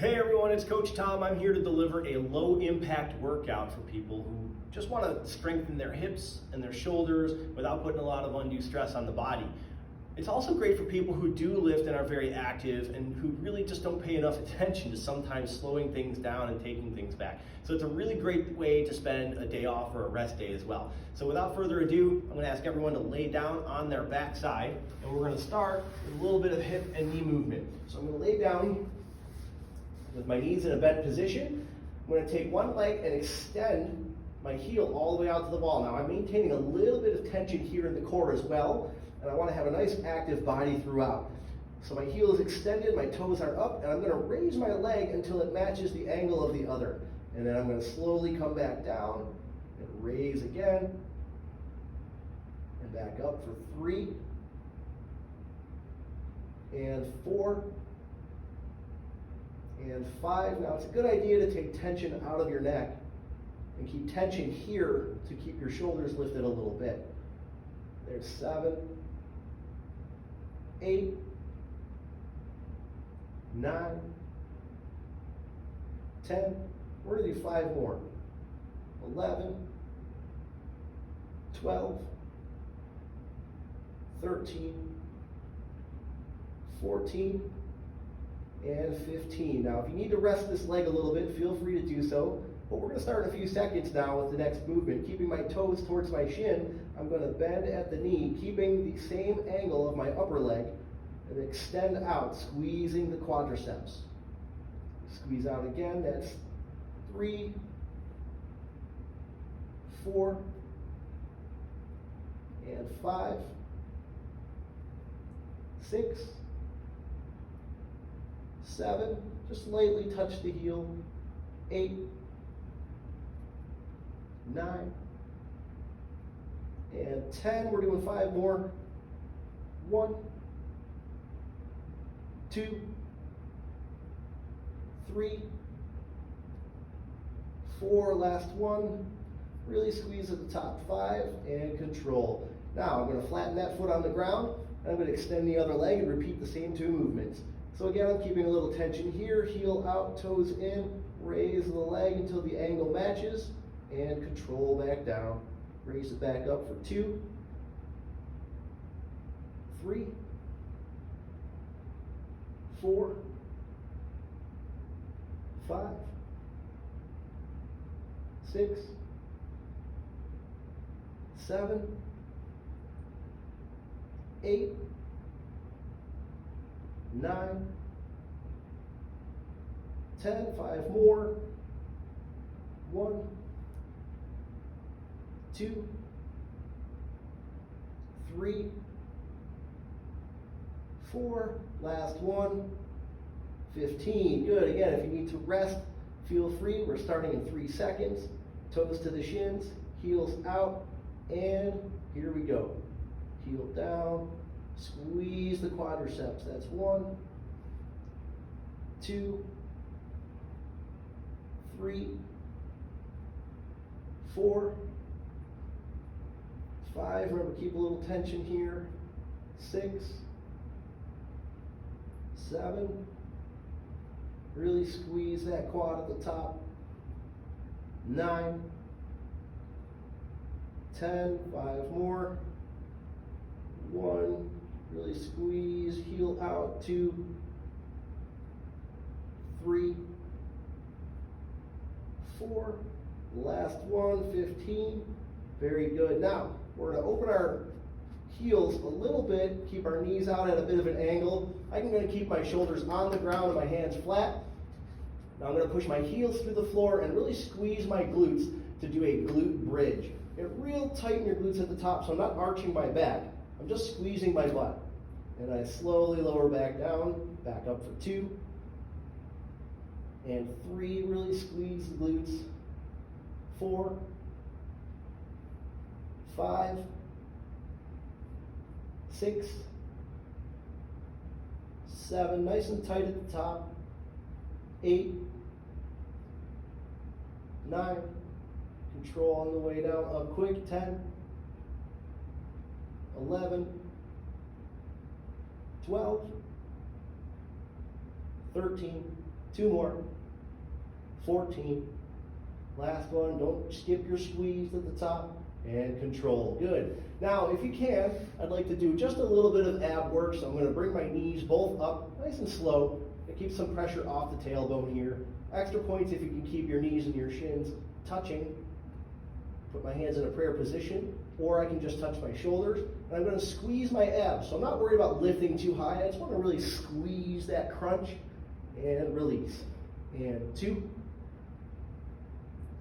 Hey everyone, it's Coach Tom. I'm here to deliver a low impact workout for people who just want to strengthen their hips and their shoulders without putting a lot of undue stress on the body. It's also great for people who do lift and are very active and who really just don't pay enough attention to sometimes slowing things down and taking things back. So it's a really great way to spend a day off or a rest day as well. So without further ado, I'm going to ask everyone to lay down on their back side, and we're going to start with a little bit of hip and knee movement. So I'm going to lay down with my knees in a bent position. I'm going to take one leg and extend my heel all the way out to the wall. Now I'm maintaining a little bit of tension here in the core as well, and I want to have a nice active body throughout. So my heel is extended, my toes are up, and I'm going to raise my leg until it matches the angle of the other. And then I'm going to slowly come back down and raise again, and back up for 3 and 4 and 5. Now it's a good idea to take tension out of your neck and keep tension here to keep your shoulders lifted a little bit. There's 7, 8, 9, 10. We're going to do 5 more. 11, 12, 13, 14, and 15. Now, if you need to rest this leg a little bit, feel free to do so. But we're going to start in a few seconds now with the next movement. Keeping my toes towards my shin, I'm going to bend at the knee, keeping the same angle of my upper leg, and extend out, squeezing the quadriceps. Squeeze out again. That's 3, 4, and 5, 6, 7, just lightly touch the heel, 8, 9, and 10. We're doing 5 more. 1, 2, 3, 4, last one. Really squeeze at the top. 5, and control. Now I'm going to flatten that foot on the ground, and I'm going to extend the other leg and repeat the same 2 movements. So again, I'm keeping a little tension here, heel out, toes in, raise the leg until the angle matches, and control back down. Raise it back up for 2, 3, 4, 5, 6, 7, 8, 9, 10, 5 more. 1, 2, 3, 4, last one, 15. Good. Again, if you need to rest, feel free. We're starting in 3 seconds. Toes to the shins, heels out, and here we go. Heel down, squeeze the quadriceps. That's 1, 2, 3, 4, 5. Remember, keep a little tension here. 6, 7. Really squeeze that quad at the top. 9, 10. 5 more. 1. Really squeeze, heel out. 2, 3, 4. Last one, 15. Very good. Now, we're going to open our heels a little bit, keep our knees out at a bit of an angle. I'm going to keep my shoulders on the ground and my hands flat. Now I'm going to push my heels through the floor and really squeeze my glutes to do a glute bridge. Get real tight in your glutes at the top, so I'm not arching my back. I'm just squeezing my butt. And I slowly lower back down, back up for 2, and 3. Really squeeze the glutes. 4, 5, 6, 7, nice and tight at the top. 8, 9, control on the way down, up quick. 10, 11, 12, 13, 2 more, 14. Last one, don't skip your squeeze at the top, and control. Good. Now, if you can, I'd like to do just a little bit of ab work, so I'm going to bring my knees both up, nice and slow, to keep some pressure off the tailbone here. Extra points if you can keep your knees and your shins touching. Put my hands in a prayer position, or I can just touch my shoulders, and I'm going to squeeze my abs. So I'm not worried about lifting too high, I just want to really squeeze that crunch, and release. And 2,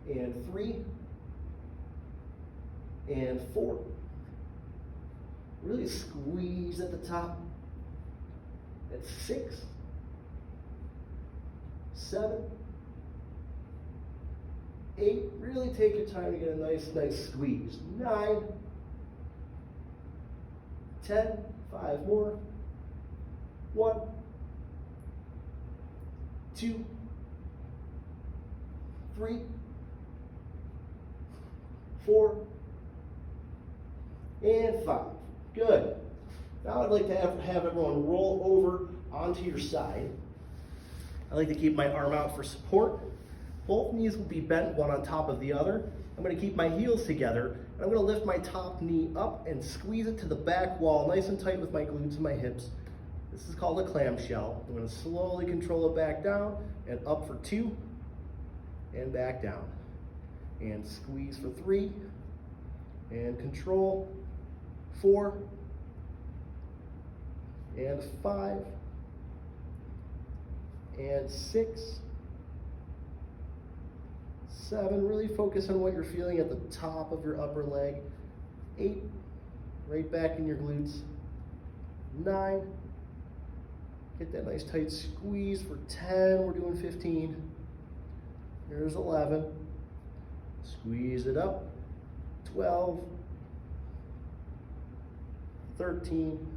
and 3, and 4. Really squeeze at the top. That's 6, 7, 8. Really take your time to get a nice squeeze. 9, 10, 5 more. 1, 2, 3, 4, and 5. Good. Now I'd like to have everyone roll over onto your side. I like to keep my arm out for support. Both knees will be bent, one on top of the other. I'm going to keep my heels together, and I'm going to lift my top knee up and squeeze it to the back wall, nice and tight with my glutes and my hips. This is called a clamshell. I'm going to slowly control it back down and up for 2, and back down. And squeeze for 3, and control, 4, and 5, and 6, 7, really focus on what you're feeling at the top of your upper leg. 8, right back in your glutes. 9, get that nice tight squeeze for 10, we're doing 15. Here's 11, squeeze it up. 12, 13,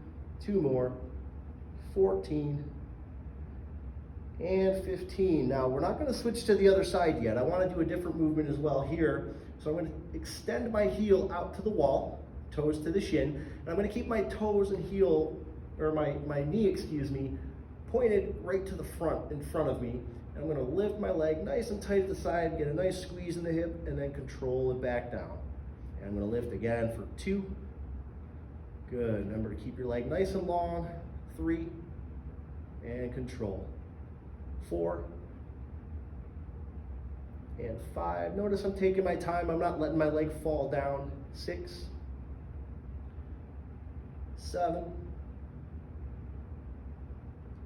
2 more, 14, and 15. Now, we're not going to switch to the other side yet. I want to do a different movement as well here. So I'm going to extend my heel out to the wall, toes to the shin, and I'm going to keep my toes and heel, or my knee, excuse me, pointed right to the front, in front of me. And I'm going to lift my leg nice and tight at the side, get a nice squeeze in the hip, and then control it back down. And I'm going to lift again for 2. Good. Remember to keep your leg nice and long. 3, and control. 4, and 5. Notice I'm taking my time. I'm not letting my leg fall down. 6, 7,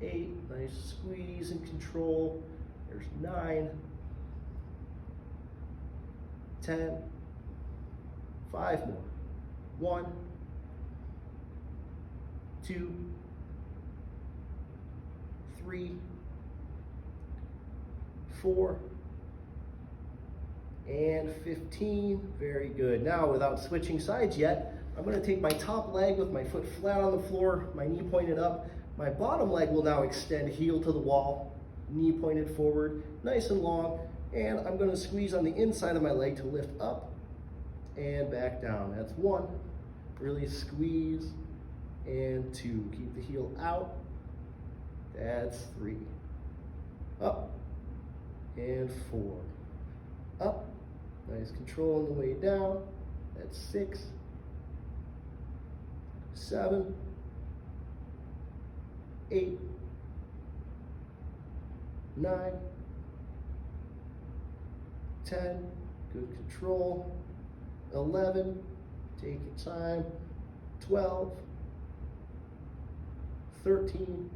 8. Nice squeeze and control. There's 9, 10, 5 more. 1, 2, 3, 4, and 15. Very good. Now, without switching sides yet, I'm going to take my top leg with my foot flat on the floor, my knee pointed up. My bottom leg will now extend heel to the wall, knee pointed forward, nice and long, and I'm going to squeeze on the inside of my leg to lift up and back down. That's 1. Really squeeze. And 2. Keep the heel out. That's 3. Up. And 4. Up. Nice control on the way down. That's 6. 7. 8. 9. 10. Good control. 11. Take your time. 12. 13,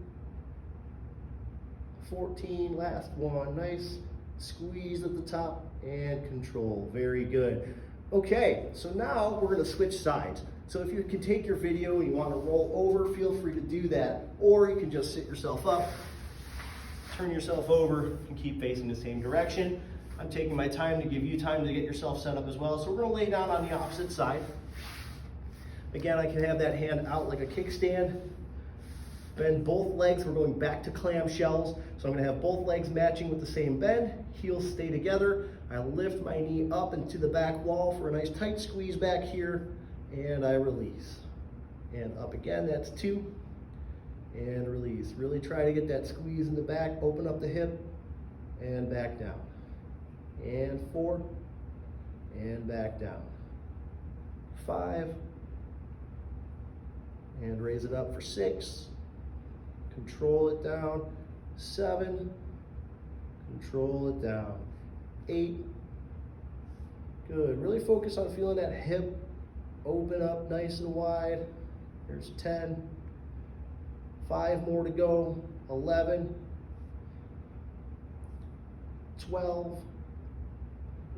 14, last one, nice squeeze at the top and control. Very good. Okay, so now we're going to switch sides. So if you can take your video and you want to roll over, feel free to do that, or you can just sit yourself up, turn yourself over, and keep facing the same direction. I'm taking my time to give you time to get yourself set up as well. So we're going to lay down on the opposite side. Again, I can have that hand out like a kickstand. Bend both legs. We're going back to clamshells. So I'm going to have both legs matching with the same bend. Heels stay together. I lift my knee up into the back wall for a nice tight squeeze back here. And I release. And up again, that's 2. And release. Really try to get that squeeze in the back. Open up the hip. and back down. And 4, and back down. 5, and raise it up for 6. Control it down. 7, control it down. 8, good. Really focus on feeling that hip open up nice and wide. There's 10. 5 more to go. 11. 12.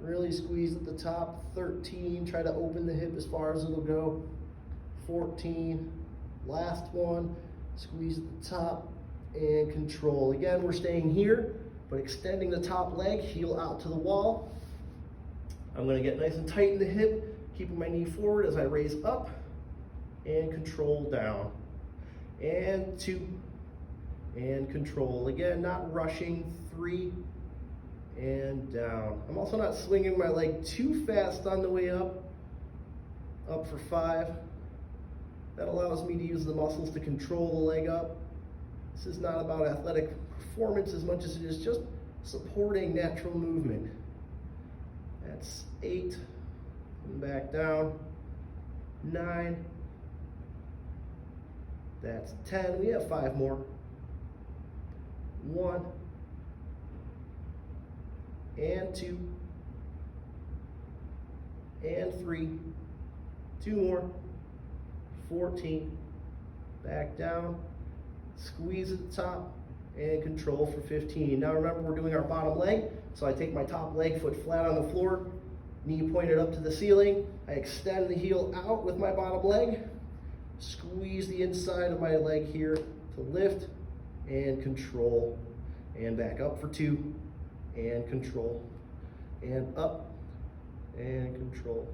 Really squeeze at the top. 13. Try to open the hip as far as it'll go. 14. Last one. Squeeze at the top and control. Again, we're staying here, but extending the top leg, heel out to the wall. I'm going to get nice and tight in the hip, keeping my knee forward as I raise up and control down. And 2, and control. Again, not rushing. 3, and down. I'm also not swinging my leg too fast on the way up. Up for 5. That allows me to use the muscles to control the leg up. This is not about athletic performance as much as it is just supporting natural movement. That's 8, and back down. 9, that's 10. We have 5 more. 1, and 2, and 3. 2 more. 14, back down, squeeze at the top, and control for 15. Now remember, we're doing our bottom leg, so I take my top leg, foot flat on the floor, knee pointed up to the ceiling. I extend the heel out with my bottom leg, squeeze the inside of my leg here to lift and control, and back up for 2, and control, and up, and control,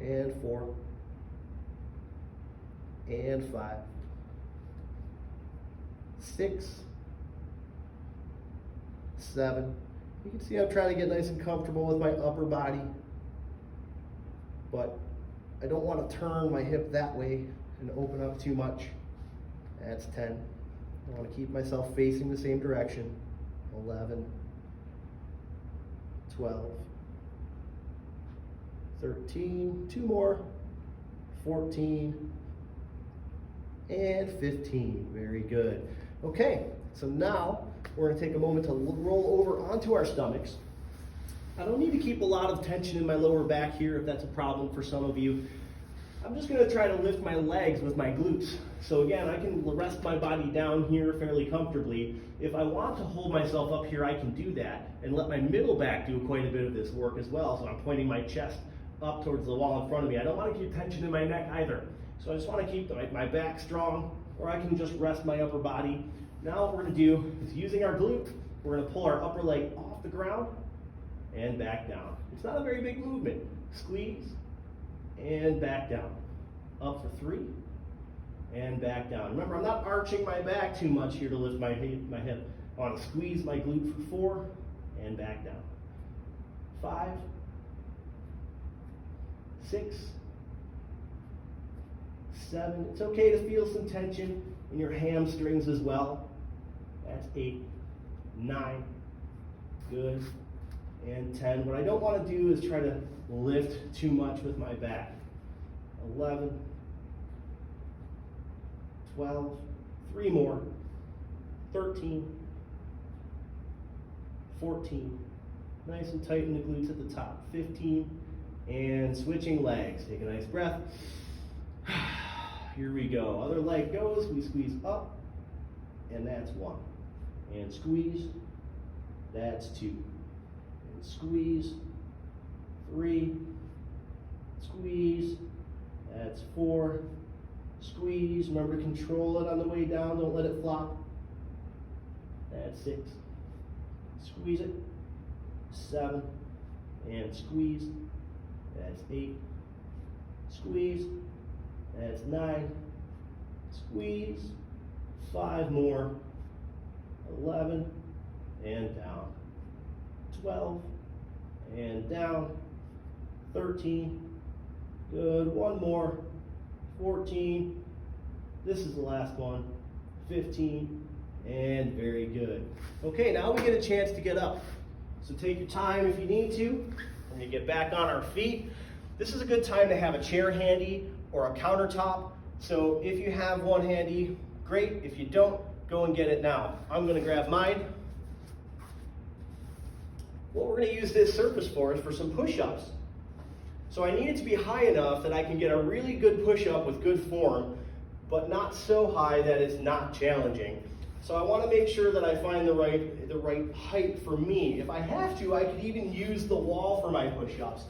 and 4, and 5, 6, 7. You can see I'm trying to get nice and comfortable with my upper body, but I don't want to turn my hip that way and open up too much. That's 10. I want to keep myself facing the same direction. 11, 12, 13, 2 more, 14, and 15. Very good. Okay, so now we're going to take a moment to roll over onto our stomachs. I don't need to keep a lot of tension in my lower back here if that's a problem for some of you. I'm just going to try to lift my legs with my glutes. So again, I can rest my body down here fairly comfortably. If I want to hold myself up here, I can do that and let my middle back do quite a bit of this work as well. So I'm pointing my chest up towards the wall in front of me. I don't want to keep tension in my neck either. So I just want to keep my back strong, or I can just rest my upper body. Now what we're going to do is, using our glute, we're going to pull our upper leg off the ground and back down. It's not a very big movement. Squeeze and back down. Up for 3 and back down. Remember, I'm not arching my back too much here to lift my hip. I want to squeeze my glute for 4 and back down. 5, 6, 7. It's okay to feel some tension in your hamstrings as well. That's 8, 9, good, and 10. What I don't want to do is try to lift too much with my back. 11, 12, 3 more, 13, 14, nice and tight in the glutes at the top, 15, and switching legs. Take a nice breath. Here we go. Other leg goes, we squeeze up, and that's 1. And squeeze, that's 2. And squeeze, 3, squeeze, that's 4. Squeeze, remember to control it on the way down, don't let it flop. That's 6. Squeeze it, 7, and squeeze, that's 8. Squeeze, that's 9. Squeeze, 5 more, 11, and down. 12, and down. 13, good, 1 more. 14, this is the last one. 15, and very good. Okay, now we get a chance to get up. So take your time if you need to. When you get back on our feet, this is a good time to have a chair handy or a countertop. So if you have one handy, great. If you don't, go and get it now. I'm gonna grab mine. What we're gonna use this surface for is for some push-ups. So I need it to be high enough that I can get a really good push-up with good form, but not so high that it's not challenging. So I want to make sure that I find the right height for me. If I have to, I could even use the wall for my push-ups.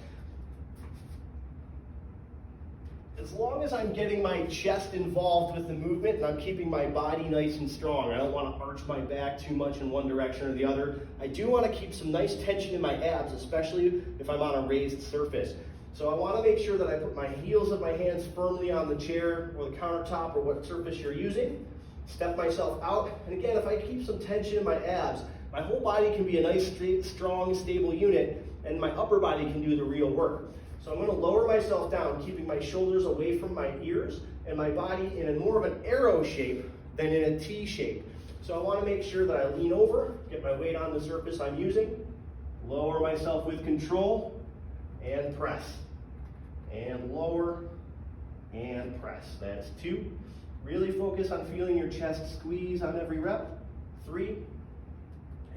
As long as I'm getting my chest involved with the movement and I'm keeping my body nice and strong. I don't want to arch my back too much in one direction or the other. I do want to keep some nice tension in my abs, especially if I'm on a raised surface. So I want to make sure that I put my heels of my hands firmly on the chair or the countertop or what surface you're using. Step myself out, and again, if I keep some tension in my abs, my whole body can be a nice, strong, stable unit, and my upper body can do the real work. So I'm going to lower myself down, keeping my shoulders away from my ears, and my body in a more of an arrow shape than in a T shape. So I want to make sure that I lean over, get my weight on the surface I'm using, lower myself with control, and press. And lower, and press. That's 2. Really focus on feeling your chest squeeze on every rep. 3,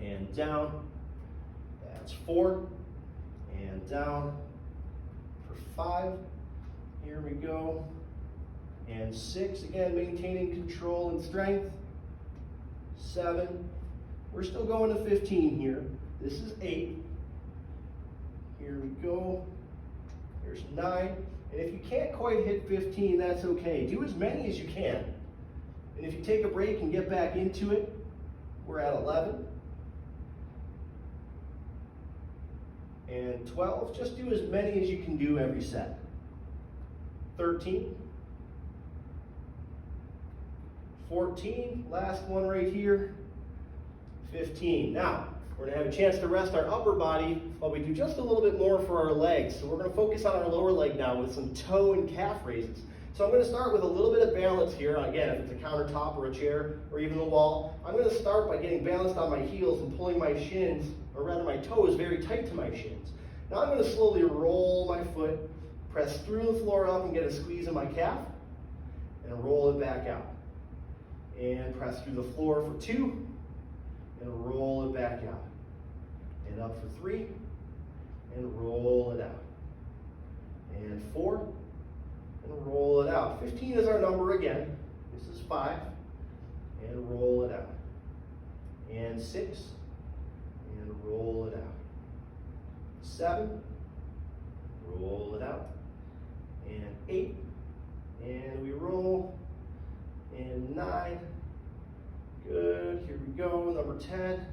and down. That's 4, and down. For 5, here we go. And 6, again, maintaining control and strength. 7, we're still going to 15 here. This is 8. Here we go. There's 9. And if you can't quite hit 15, that's okay. Do as many as you can. And if you take a break and get back into it, we're at 11. And 12, just do as many as you can do every set. 13. 14, last one right here. 15. Now, we're going to have a chance to rest our upper body while we do just a little bit more for our legs. So we're going to focus on our lower leg now with some toe and calf raises. So I'm going to start with a little bit of balance here. Again, if it's a countertop or a chair or even the wall, I'm going to start by getting balanced on my heels and pulling my shins, or rather my toes, very tight to my shins. Now I'm going to slowly roll my foot, press through the floor up and get a squeeze in my calf, and roll it back out. And press through the floor for 2, and roll it back out. And up for 3, and roll it out. And 4, and roll it out. 15 is our number again. This is 5, and roll it out. And 6, and roll it out. 7, roll it out. And 8, and we roll. And 9, good, here we go, number 10.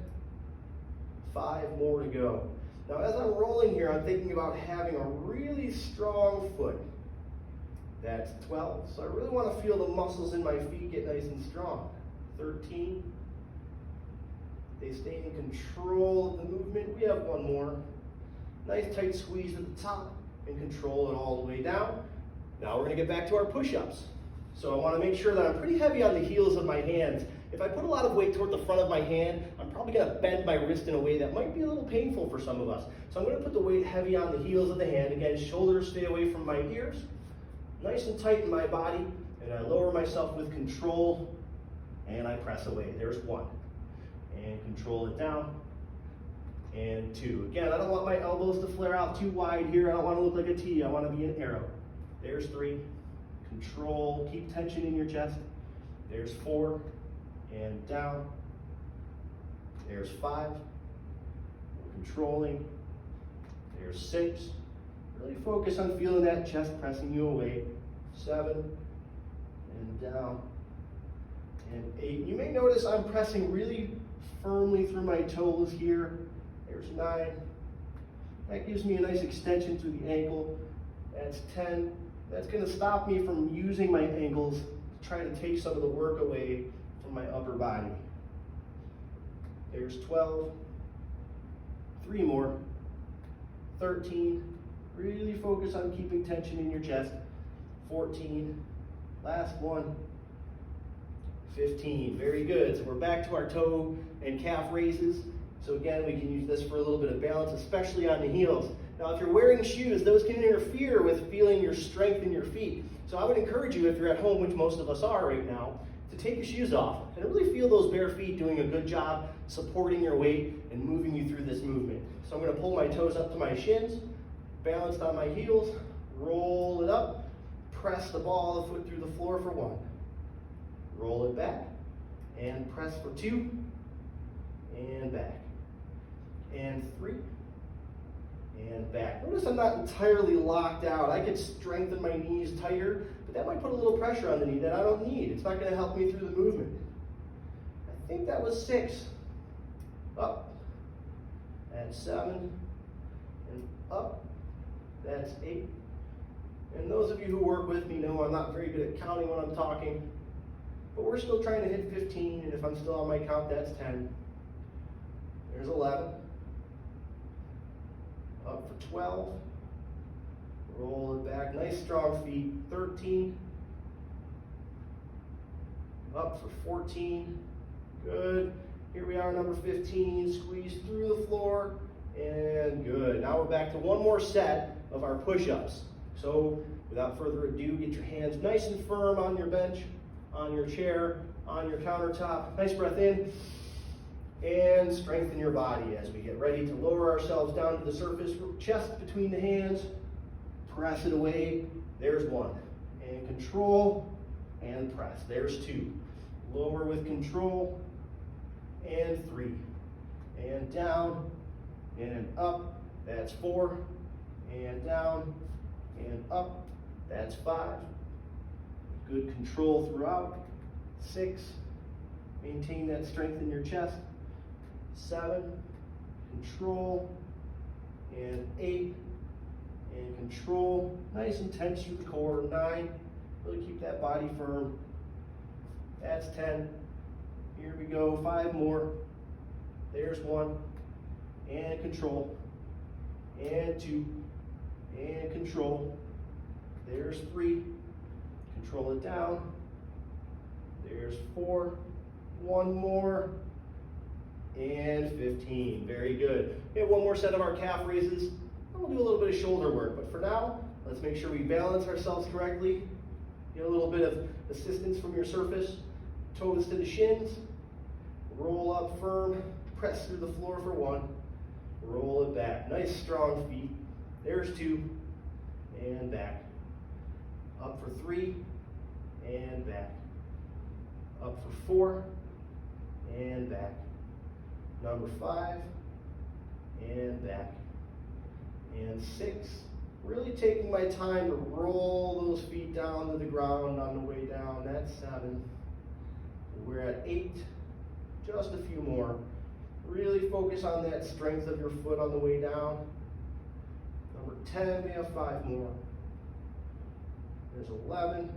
5 more to go. Now as I'm rolling here, I'm thinking about having a really strong foot. That's 12. So I really want to feel the muscles in my feet get nice and strong. 13. They stay in control of the movement. We have one more. Nice tight squeeze at the top and control it all the way down. Now we're going to get back to our push-ups. So I want to make sure that I'm pretty heavy on the heels of my hands. If I put a lot of weight toward the front of my hand, I'm probably going to bend my wrist in a way that might be a little painful for some of us. So I'm going to put the weight heavy on the heels of the hand. Again, shoulders stay away from my ears. Nice and tight in my body. And I lower myself with control. And I press away. There's 1. And control it down. And 2. Again, I don't want my elbows to flare out too wide here. I don't want to look like a T. I want to be an arrow. There's 3. Control. Keep tension in your chest. There's 4. And down. There's 5. We're controlling. There's 6. Really focus on feeling that chest pressing you away. 7. And down. And 8. You may notice I'm pressing really firmly through my toes here. There's 9. That gives me a nice extension through the ankle. That's 10. That's going to stop me from using my ankles to try to take some of the work away from my upper body. There's 12. 3 more. 13. Really focus on keeping tension in your chest. 14. Last one. 15, very good. So we're back to our toe and calf raises. So again, we can use this for a little bit of balance, especially on the heels. Now, if you're wearing shoes, those can interfere with feeling your strength in your feet. So I would encourage you, if you're at home, which most of us are right now, to take your shoes off and really feel those bare feet doing a good job supporting your weight and moving you through this movement. So I'm going to pull my toes up to my shins, balanced on my heels, roll it up, press the ball of the foot through the floor for 1. Roll it back, and press for 2, and back, and 3, and back. Notice I'm not entirely locked out. I could strengthen my knees tighter, but that might put a little pressure on the knee that I don't need. It's not going to help me through the movement. I think that was 6. Up, that's 7, and up, that's 8. And those of you who work with me know I'm not very good at counting when I'm talking, but we're still trying to hit 15, and if I'm still on my count, that's 10. There's 11. Up for 12. Roll it back. Nice strong feet. 13. Up for 14. Good. Here we are, number 15. Squeeze through the floor. And good. Now we're back to one more set of our push-ups. So without further ado, get your hands nice and firm on your bench, on your chair, on your countertop. Nice breath in. And strengthen your body as we get ready to lower ourselves down to the surface. Chest between the hands. Press it away. There's 1. And control. And press. There's 2. Lower with control. And 3. And down. And up. That's 4. And down. And up. That's 5. Good control throughout. 6. Maintain that strength in your chest. 7. Control. And 8. And control. Nice and tense through the core. 9. Really keep that body firm. That's 10. Here we go. 5 more. There's 1. And control. And 2. And control. There's 3. Control it down. There's 4. 1 more. And 15. Very good. We have one more set of our calf raises. And we'll do a little bit of shoulder work. But for now, let's make sure we balance ourselves correctly. Get a little bit of assistance from your surface. Toes to the shins. Roll up firm. Press through the floor for 1. Roll it back. Nice strong feet. There's 2. And back. Up for 3. And back. Up for 4. And back. Number 5. And back. And 6. Really taking my time to roll those feet down to the ground on the way down. That's 7. We're at 8. Just a few more. Really focus on that strength of your foot on the way down. Number 10, we have 5 more. There's 11.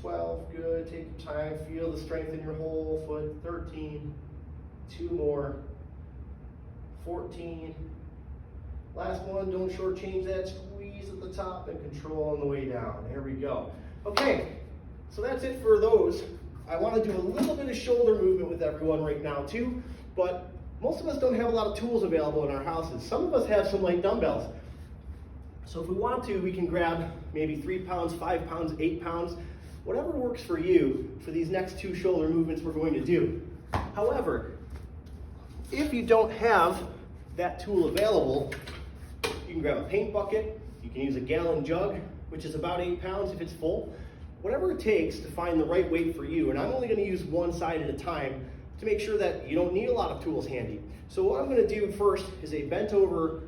12, good. Take your time. Feel the strength in your whole foot. 13. 2 more. 14. Last one, don't shortchange that. Squeeze at the top and control on the way down. There we go. Okay, so that's it for those. I want to do a little bit of shoulder movement with everyone right now too, but most of us don't have a lot of tools available in our houses. Some of us have some light dumbbells. So if we want to, we can grab maybe 3 pounds, 5 pounds, 8 pounds, whatever works for you for these next 2 shoulder movements we're going to do. However, if you don't have that tool available, you can grab a paint bucket, you can use a gallon jug, which is about 8 pounds if it's full. Whatever it takes to find the right weight for you, and I'm only going to use one side at a time to make sure that you don't need a lot of tools handy. So what I'm going to do first is a bent over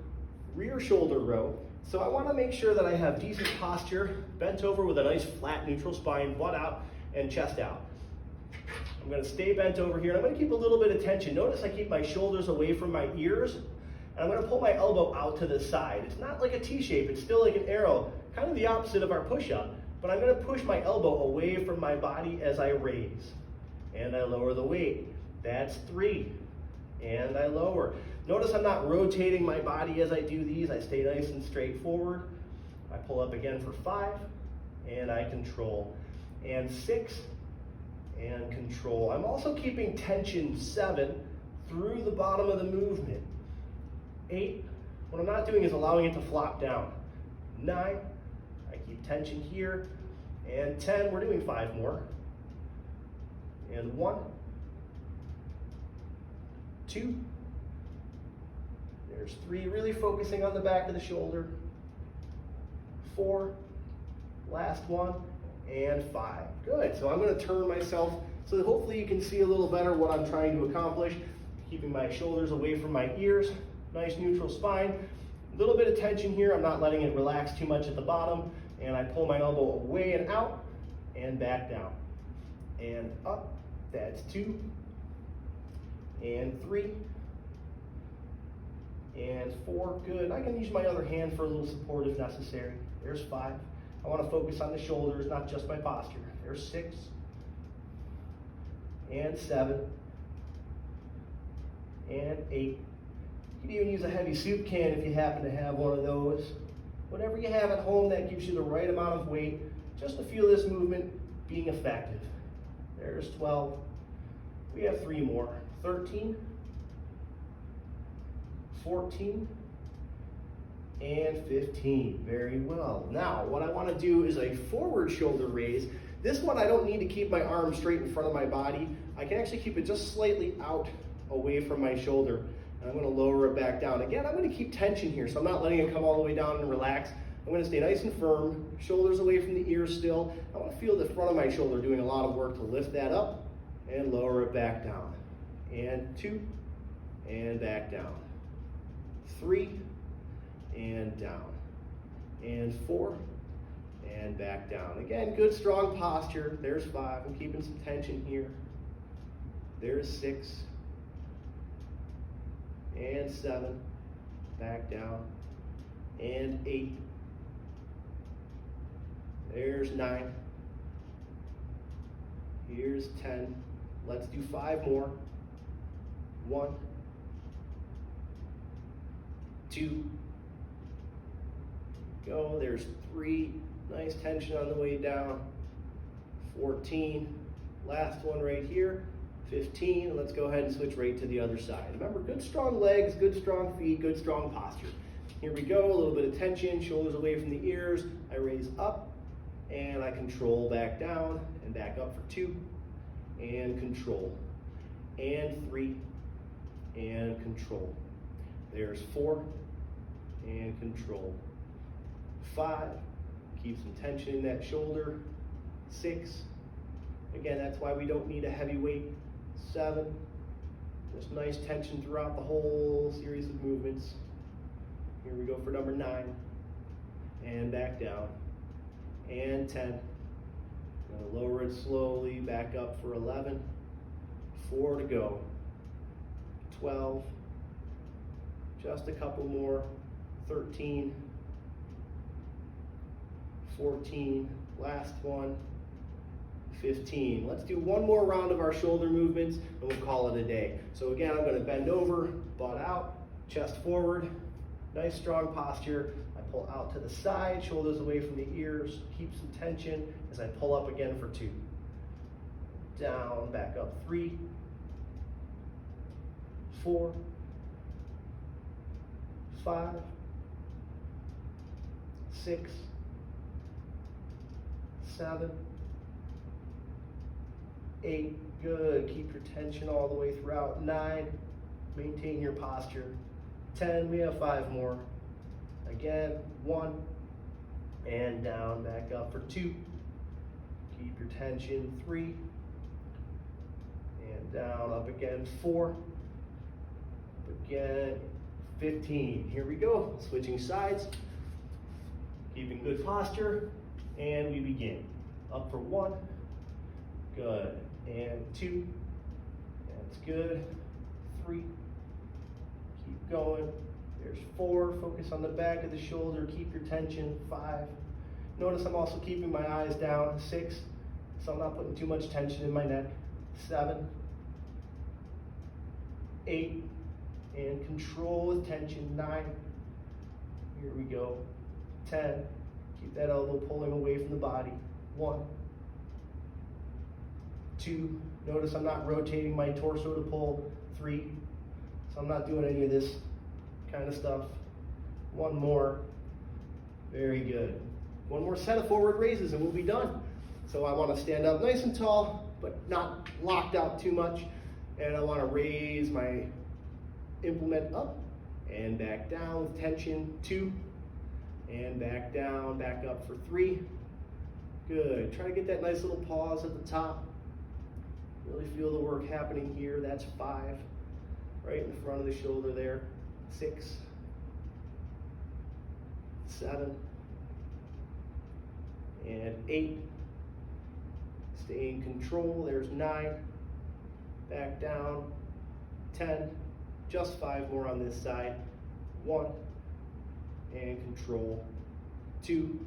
rear shoulder row. So I want to make sure that I have decent posture, bent over with a nice flat neutral spine, butt out and chest out. I'm going to stay bent over here, and I'm going to keep a little bit of tension. Notice I keep my shoulders away from my ears, and I'm going to pull my elbow out to the side. It's not like a T shape, it's still like an arrow, kind of the opposite of our push-up. But I'm going to push my elbow away from my body as I raise. And I lower the weight. That's 3. And I lower. Notice I'm not rotating my body as I do these. I stay nice and straight forward. I pull up again for 5. And I control. and 6, and control. I'm also keeping tension 7 through the bottom of the movement. 8, what I'm not doing is allowing it to flop down. 9, I keep tension here, and 10, we're doing 5 more. And 1, 2, there's 3, really focusing on the back of the shoulder. 4, last one, and 5. Good, so I'm gonna turn myself so that hopefully you can see a little better what I'm trying to accomplish. Keeping my shoulders away from my ears, nice neutral spine. A little bit of tension here, I'm not letting it relax too much at the bottom, and I pull my elbow away and out, and back down. And up, that's 2, and 3, and 4, good. I can use my other hand for a little support if necessary. There's 5. I want to focus on the shoulders, not just my posture. There's 6, and 7, and 8. You can even use a heavy soup can if you happen to have one of those. Whatever you have at home that gives you the right amount of weight, just to feel this movement being effective. There's 12. We have 3 more. 13, 14, and 15. Very well. Now, what I want to do is a forward shoulder raise. This one, I don't need to keep my arm straight in front of my body. I can actually keep it just slightly out away from my shoulder. And I'm going to lower it back down. Again, I'm going to keep tension here, so I'm not letting it come all the way down and relax. I'm going to stay nice and firm, shoulders away from the ears still. I want to feel the front of my shoulder doing a lot of work to lift that up and lower it back down. And 2, and back down. 3, and down. And 4, and back down. Again, good strong posture. There's 5. I'm keeping some tension here. There's 6, and 7, back down. And 8. There's 9. Here's 10. Let's do 5 more. 1, 2, go. There's 3. Nice tension on the way down. 14. Last one right here. 15. Let's go ahead and switch right to the other side. Remember, good strong legs, good strong feet, good strong posture. Here we go, a little bit of tension, shoulders away from the ears. I raise up, and I control back down, and back up for 2, and control. And 3, and control. There's 4, and control. 5, keep some tension in that shoulder. 6, again, that's why we don't need a heavy weight. 7, just nice tension throughout the whole series of movements. Here we go for number 9, and back down, and 10. Gonna lower it slowly, back up for 11, 4 to go, 12, just a couple more, 13, 14, last one, 15. Let's do one more round of our shoulder movements and we'll call it a day. So again, I'm going to bend over, butt out, chest forward, nice strong posture. I pull out to the side, shoulders away from the ears, keep some tension as I pull up again for 2. Down, back up 3, 4, 5, 6, 7, 8, good. Keep your tension all the way throughout. 9, maintain your posture. 10, we have 5 more. Again, 1, and down, back up for 2. Keep your tension. 3, and down, up again. 4, again. 15. Here we go. Switching sides. Keeping good posture, and we begin. Up for 1. Good. And 2. That's good. 3. Keep going. There's 4. Focus on the back of the shoulder. Keep your tension. 5. Notice I'm also keeping my eyes down. 6. So I'm not putting too much tension in my neck. 7. 8. And control with tension. 9. Here we go. 10. Keep that elbow pulling away from the body. 1, 2. Notice I'm not rotating my torso to pull. 3. So I'm not doing any of this kind of stuff. 1 more. Very good. 1 more set of forward raises and we'll be done. So I want to stand up nice and tall, but not locked out too much. And I want to raise my implement up and back down with tension. 2. And back down, back up for 3. Good. Try to get that nice little pause at the top. Really feel the work happening here. That's 5. Right in the front of the shoulder there. 6. 7. And 8. Stay in control. There's 9. Back down. 10. Just 5 more on this side. 1. And control. 2.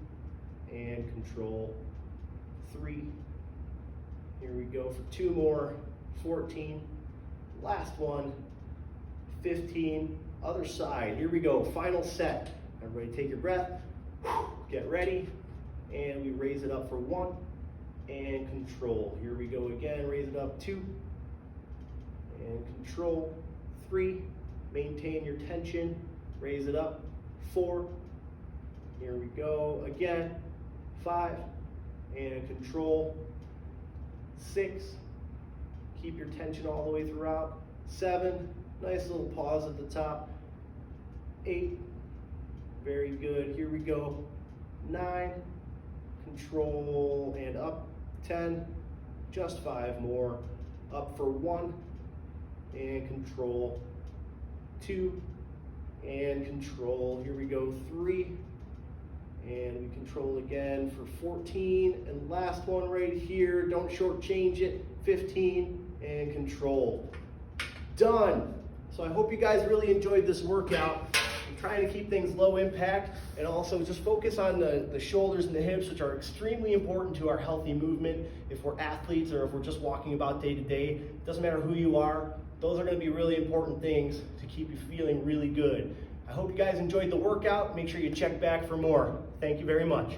And control. 3. Here we go for 2 more. 14. Last one. 15. Other side. Here we go. Final set. Everybody take your breath. Get ready. And we raise it up for 1. And control. Here we go again. Raise it up. 2. And control. 3. Maintain your tension. Raise it up. 4. Here we go again. 5. And control. 6. Keep your tension all the way throughout. 7. Nice little pause at the top. 8. Very good. Here we go. 9. Control and up. 10. Just 5 more. Up for 1. And control. 2. And control. Here we go. 3. And we control again for 14. And last one right here. Don't shortchange it. 15. And control. Done. So I hope you guys really enjoyed this workout. I'm trying to keep things low impact and also just focus on the shoulders and the hips, which are extremely important to our healthy movement. If we're athletes or if we're just walking about day to day, it doesn't matter who you are, those are going to be really important things to keep you feeling really good. I hope you guys enjoyed the workout. Make sure you check back for more. Thank you very much.